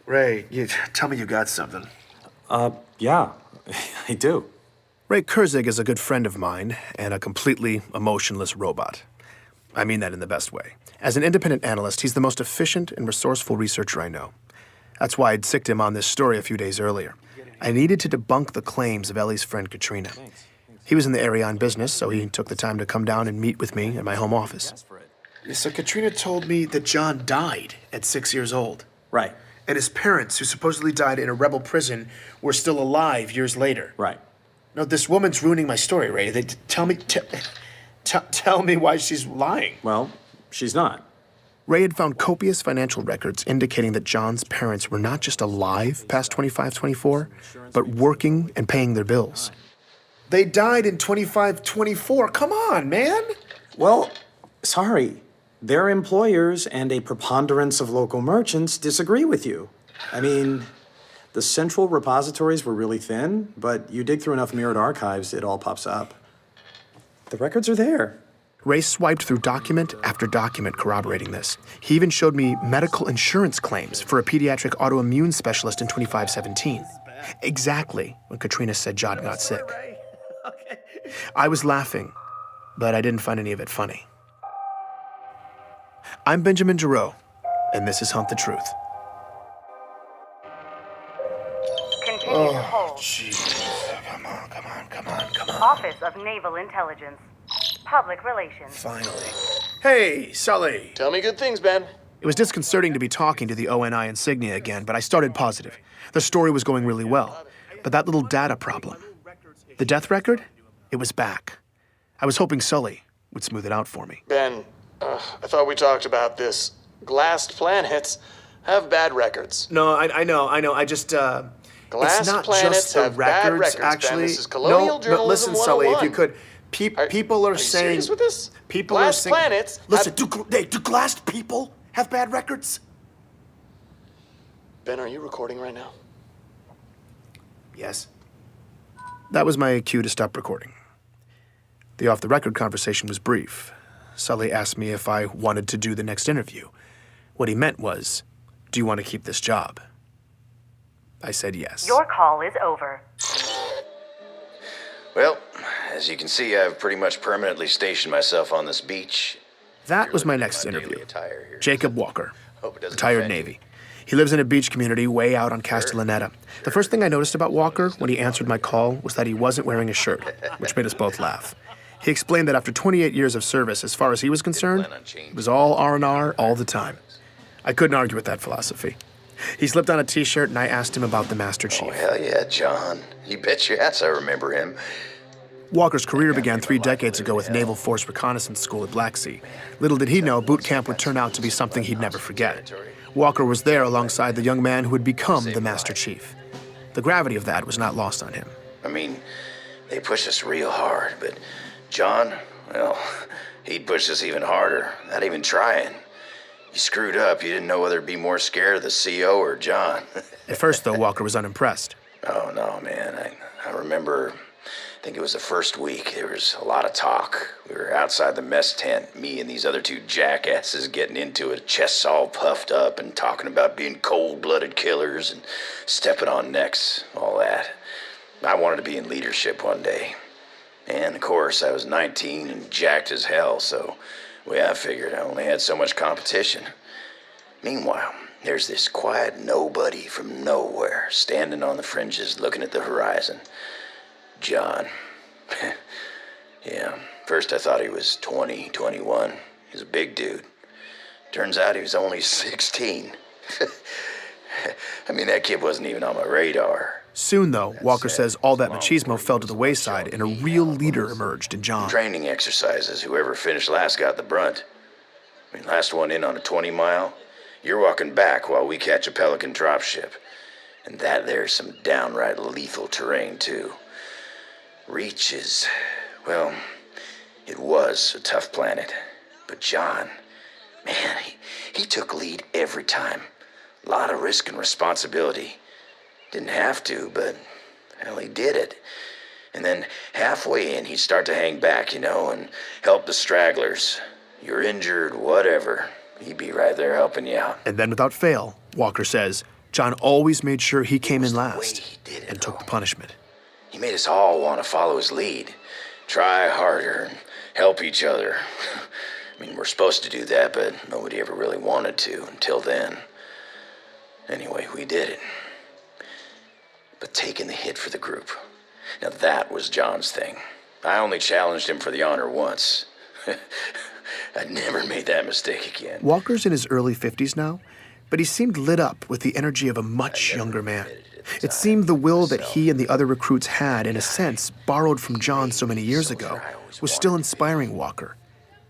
Ray, tell me you got something. Yeah, I do. Ray Kurzig is a good friend of mine and a completely emotionless robot. I mean that in the best way. As an independent analyst, he's the most efficient and resourceful researcher I know. That's why I'd sicked him on this story a few days earlier. I needed to debunk the claims of Ellie's friend Katrina. He was in the area on business, so he took the time to come down and meet with me at my home office. So Katrina told me that John died at 6 years old. Right, And his parents, who supposedly died in a rebel prison, were still alive years later. right. No, this woman's ruining my story, Ray. Tell me why she's lying. Well, she's not. Ray had found copious financial records indicating that John's parents were not just alive past 25-24, but working and paying their bills. They died in 25-24. Come on, man. Well, sorry. Their employers and a preponderance of local merchants disagree with you. I mean, the central repositories were really thin, but you dig through enough mirrored archives, it all pops up. The records are there. Ray swiped through document after document corroborating this. He even showed me medical insurance claims for a pediatric autoimmune specialist in 2517. Exactly when Katrina said John got sick. I was laughing, but I didn't find any of it funny. I'm Benjamin Giroux, and this is Hunt the Truth. Continue to hold. Jeez. Come on. Office of Naval Intelligence. Public Relations. Finally. Hey, Sully. Tell me good things, Ben. It was disconcerting to be talking to the ONI insignia again, but I started positive. The story was going really well. But that little data problem. The death record? It was back. I was hoping Sully would smooth it out for me. Ben, I thought we talked about this. Glassed planets have bad records. No, I know. I just, Glassed it's not planets just the have bad records, records, Ben. actually. This is colonial no, journalism listen, Sully, if you 101. could. People are you saying... serious with this? People Glassed are saying... planets Listen, have... do glassed people have bad records? Ben, are you recording right now? Yes. That was my cue to stop recording. The off-the-record conversation was brief. Sully asked me if I wanted to do the next interview. What he meant was, do you want to keep this job? I said yes. Your call is over. Well, as you can see, I've pretty much permanently stationed myself on this beach. That was my next interview. Attire here. Jacob Walker, Hope it doesn't retired offend you. Navy. He lives in a beach community way out on Castellaneta. The first thing I noticed about Walker when he answered my call was that he wasn't wearing a shirt, which made us both laugh. He explained that after 28 years of service, as far as he was concerned, it was all R&R all the time. I couldn't argue with that philosophy. He slipped on a t-shirt and I asked him about the Master Chief. Oh, hell yeah, John. You bet your ass I remember him. Walker's career began 3 decades ago with Naval Force Reconnaissance School at Black Sea. Little did he know boot camp would turn out to be something he'd never forget. Walker was there alongside the young man who would become the Master Chief. The gravity of that was not lost on him. I mean, they pushed us real hard, but John, well, he'd push us even harder, not even trying. You screwed up, you didn't know whether to be more scared of the CO or John. At first, though, Walker was unimpressed. Oh, no, man. I remember, I think it was the first week, there was a lot of talk. We were outside the mess tent, me and these other 2 jackasses getting into it, chests all puffed up and talking about being cold-blooded killers and stepping on necks, all that. I wanted to be in leadership one day. And, of course, I was 19 and jacked as hell, so... well, I figured I only had so much competition. Meanwhile, there's this quiet nobody from nowhere standing on the fringes looking at the horizon. John. Yeah, first I thought he was 20, 21. He was a big dude. Turns out he was only 16. I mean, that kid wasn't even on my radar. Soon, though, Walker says all that machismo fell to the wayside and a real leader emerged in John. Training exercises, whoever finished last got the brunt. I mean, last one in on a 20-mile, you're walking back while we catch a Pelican dropship. And that there's some downright lethal terrain, too. Reach is, well, it was a tough planet. But John, man, he took lead every time. A lot of risk and responsibility. Didn't have to, but, well, he did it. And then halfway in, he'd start to hang back, and help the stragglers. You're injured, whatever. He'd be right there helping you out. And then without fail, Walker says, John always made sure he came in the way last he did it, and took though. the punishment. He made us all want to follow his lead, try harder, and help each other. I mean, we're supposed to do that, but nobody ever really wanted to until then. Anyway, we did it. But taking the hit for the group, now that was John's thing. I only challenged him for the honor once. I never made that mistake again. Walker's in his early 50s now, but he seemed lit up with the energy of a much younger man. It seemed the will that he and the other recruits had, in a sense, borrowed from John so many years ago, was still inspiring Walker.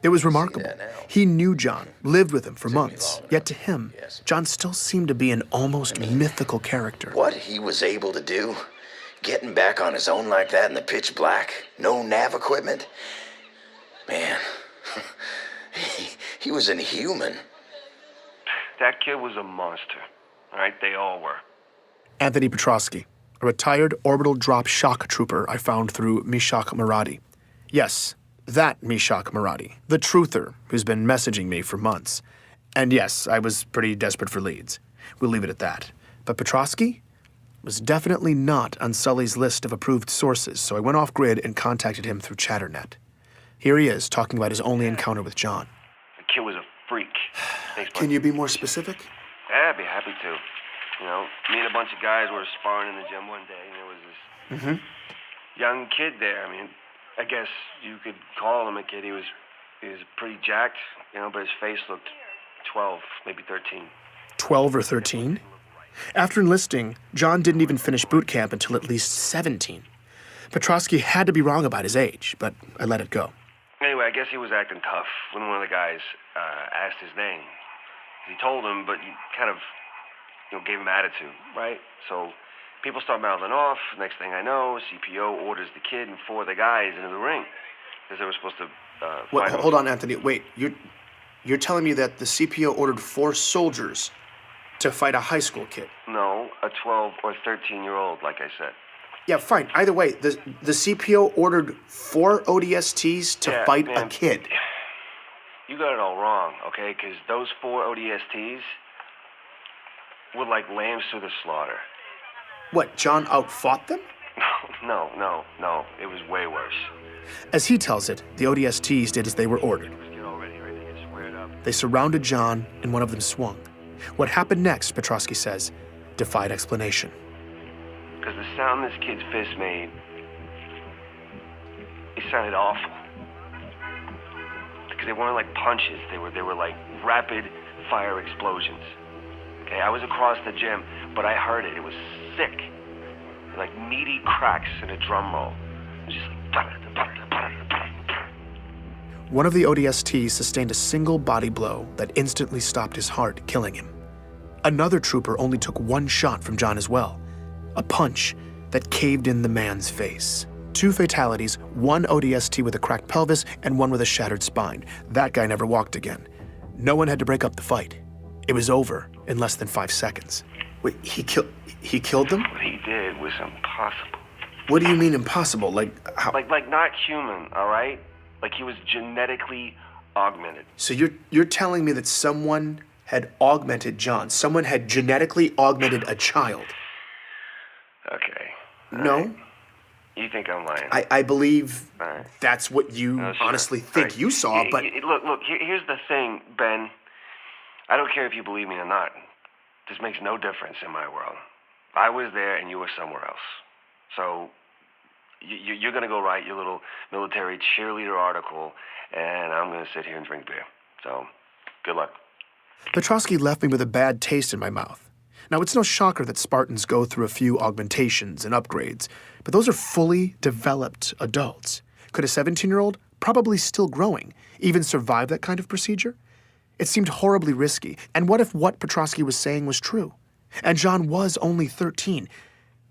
It was remarkable. He knew John, lived with him for months, yet to him, John still seemed to be an almost mythical character. What he was able to do, getting back on his own like that in the pitch black, no nav equipment, man, he was inhuman. That kid was a monster. All right, they all were. Anthony Petrosky, a retired orbital drop shock trooper I found through Mishak Maradi. Yes, that Mishak Maradi, the truther who's been messaging me for months. And yes, I was pretty desperate for leads. We'll leave it at that. But Petrosky was definitely not on Sully's list of approved sources, so I went off-grid and contacted him through Chatternet. Here he is, talking about his only encounter with John. The kid was a freak. Thanks, Can bud. you be more specific? Yeah, I'd be happy to. You know, me and a bunch of guys were sparring in the gym one day, and there was this young kid there. I mean, I guess you could call him a kid. He was pretty jacked, you know, but his face looked 12, maybe 13. 12 or 13? After enlisting, John didn't even finish boot camp until at least 17. Petrosky had to be wrong about his age, but I let it go. Anyway, I guess he was acting tough when one of the guys asked his name. He told him, but he kind of, gave him attitude, right? So people start mouthing off. Next thing I know, CPO orders the kid and 4 of the guys into the ring because they were supposed to fight him. Hold on, Anthony. Wait, you're telling me that the CPO ordered 4 soldiers to fight a high school kid? No, a 12 or 13-year-old, like I said. Yeah, fine. Either way, the CPO ordered 4 ODSTs to fight a kid. You got it all wrong, okay? Because those 4 ODSTs were like lambs to the slaughter. What, John outfought them? No. It was way worse. As he tells it, the ODSTs did as they were ordered. Let's get all ready, right? They get squared up. They surrounded John, and one of them swung. What happened next, Petrosky says, defied explanation. Because the sound this kid's fist made, it sounded awful. Because they weren't like punches, they were like rapid fire explosions. Okay, I was across the gym, but I heard it. It was sick. Like meaty cracks in a drum roll. It was just like... One of the ODSTs sustained a single body blow that instantly stopped his heart, killing him. Another trooper only took 1 shot from John as well. A punch that caved in the man's face. 2 fatalities, 1 ODST with a cracked pelvis and 1 with a shattered spine. That guy never walked again. No one had to break up the fight. It was over in less than 5 seconds. Wait, he killed them? What he did was impossible. What do you mean impossible? Like how? Like not human, all right? Like he was genetically augmented. So you're telling me that someone had augmented John? Someone had genetically augmented a child? Okay. No. Right. You think I'm lying? I believe Right. that's what you No, sure. honestly think Right. you saw, but... Look, here's the thing, Ben. I don't care if you believe me or not. This makes no difference in my world. I was there and you were somewhere else. So you're going to go write your little military cheerleader article, and I'm going to sit here and drink beer. So good luck. Petrosky left me with a bad taste in my mouth. Now, it's no shocker that Spartans go through a few augmentations and upgrades, but those are fully developed adults. Could a 17-year-old, probably still growing, even survive that kind of procedure? It seemed horribly risky, and what if what Petrosky was saying was true? And John was only 13.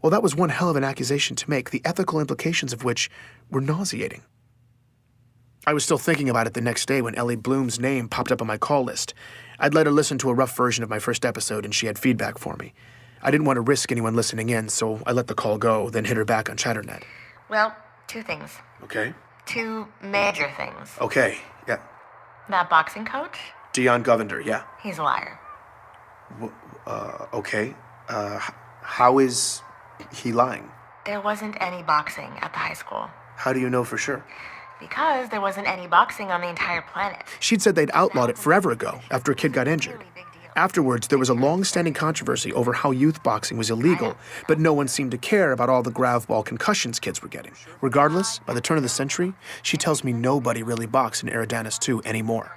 Well, that was one hell of an accusation to make, the ethical implications of which were nauseating. I was still thinking about it the next day when Ellie Bloom's name popped up on my call list. I'd let her listen to a rough version of my first episode, and she had feedback for me. I didn't want to risk anyone listening in, so I let the call go, then hit her back on Chatternet. Well, 2 things. Okay. 2 major things. Okay, yeah. That boxing coach, Dion Govender, yeah. he's a liar. Okay. How is he lying? There wasn't any boxing at the high school. How do you know for sure? Because there wasn't any boxing on the entire planet. She'd said they'd outlawed it forever ago, after a kid got injured. Afterwards, there was a long-standing controversy over how youth boxing was illegal, but no one seemed to care about all the gravball concussions kids were getting. Regardless, by the turn of the century, she tells me nobody really boxed in Eridanus 2 anymore.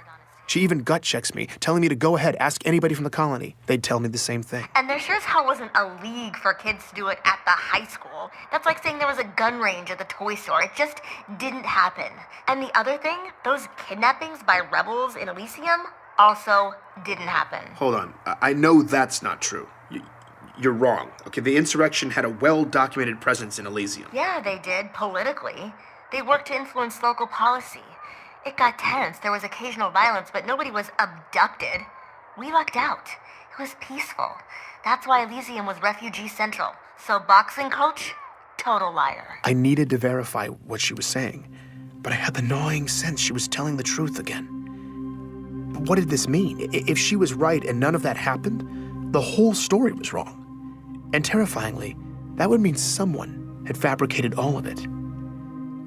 She even gut-checks me, telling me to go ahead, ask anybody from the colony. They'd tell me the same thing. And there sure as hell wasn't a league for kids to do it at the high school. That's like saying there was a gun range at the toy store. It just didn't happen. And the other thing, those kidnappings by rebels in Elysium also didn't happen. Hold on. I know that's not true. You're wrong. Okay, the insurrection had a well-documented presence in Elysium. Yeah, they did, politically. They worked to influence local policy. It got tense, there was occasional violence, but nobody was abducted. We lucked out. It was peaceful. That's why Elysium was refugee central. So boxing coach, total liar. I needed to verify what she was saying, but I had the gnawing sense she was telling the truth again. But what did this mean? If she was right and none of that happened, the whole story was wrong. And terrifyingly, that would mean someone had fabricated all of it.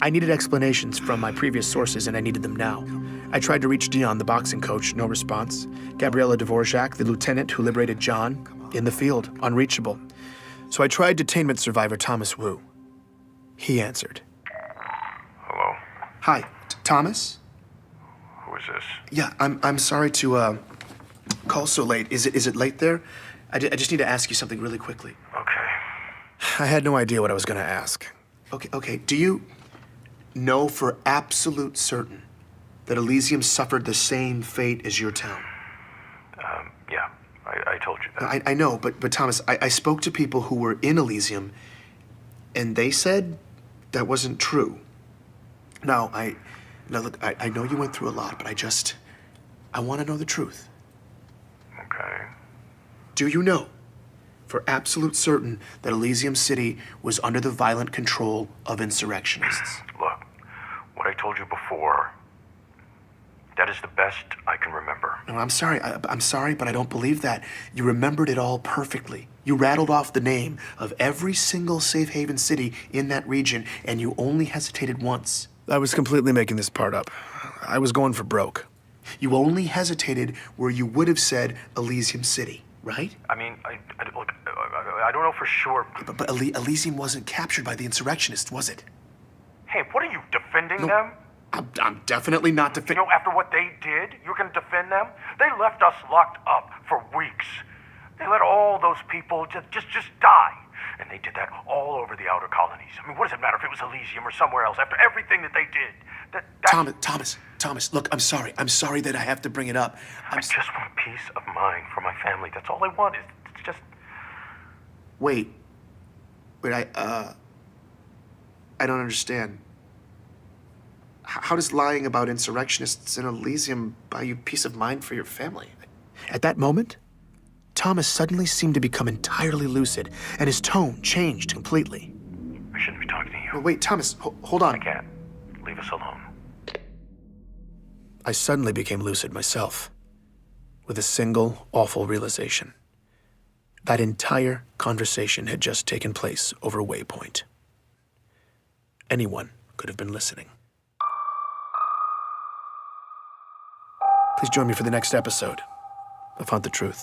I needed explanations from my previous sources, and I needed them now. I tried to reach Dion, the boxing coach, no response. Gabriella Dvorak, the lieutenant who liberated John, in the field, unreachable. So I tried detainment survivor Thomas Wu. He answered. Hello? Hi, Thomas? Who is this? Yeah, I'm sorry to call so late. Is it late there? I just need to ask you something really quickly. Okay. I had no idea what I was going to ask. Okay, do you know for absolute certain that Elysium suffered the same fate as your town? Yeah, I told you that. I know, but Thomas, I spoke to people who were in Elysium, and they said that wasn't true. Now, look, I know you went through a lot, but I want to know the truth. Okay. Do you know for absolute certain that Elysium City was under the violent control of insurrectionists? Look, what I told you before, that is the best I can remember. No, I'm sorry. I'm sorry, but I don't believe that. You remembered it all perfectly. You rattled off the name of every single safe haven city in that region, and you only hesitated once. I was completely making this part up. I was going for broke. You only hesitated where you would have said Elysium City, right? I mean, look, I don't know for sure. But Elysium wasn't captured by the insurrectionists, was it? Hey, what are you, defending No. them? I'm definitely not You defending. know, after what they did, you're going to defend them? They left us locked up for weeks. They let all those people just die. And they did that all over the outer colonies. I mean, what does it matter if it was Elysium or somewhere else after everything that they did? Thomas, look, I'm sorry. I'm sorry that I have to bring it up. I just want peace of mind for my family. That's all I want. It's just... Wait, I don't understand. How does lying about insurrectionists in Elysium buy you peace of mind for your family? At that moment, Thomas suddenly seemed to become entirely lucid, and his tone changed completely. I shouldn't be talking to you. Well, wait, Thomas, hold on. I can't. Leave us alone. I suddenly became lucid myself, with a single awful realization. That entire conversation had just taken place over Waypoint. Anyone could have been listening. Please join me for the next episode of Hunt the Truth.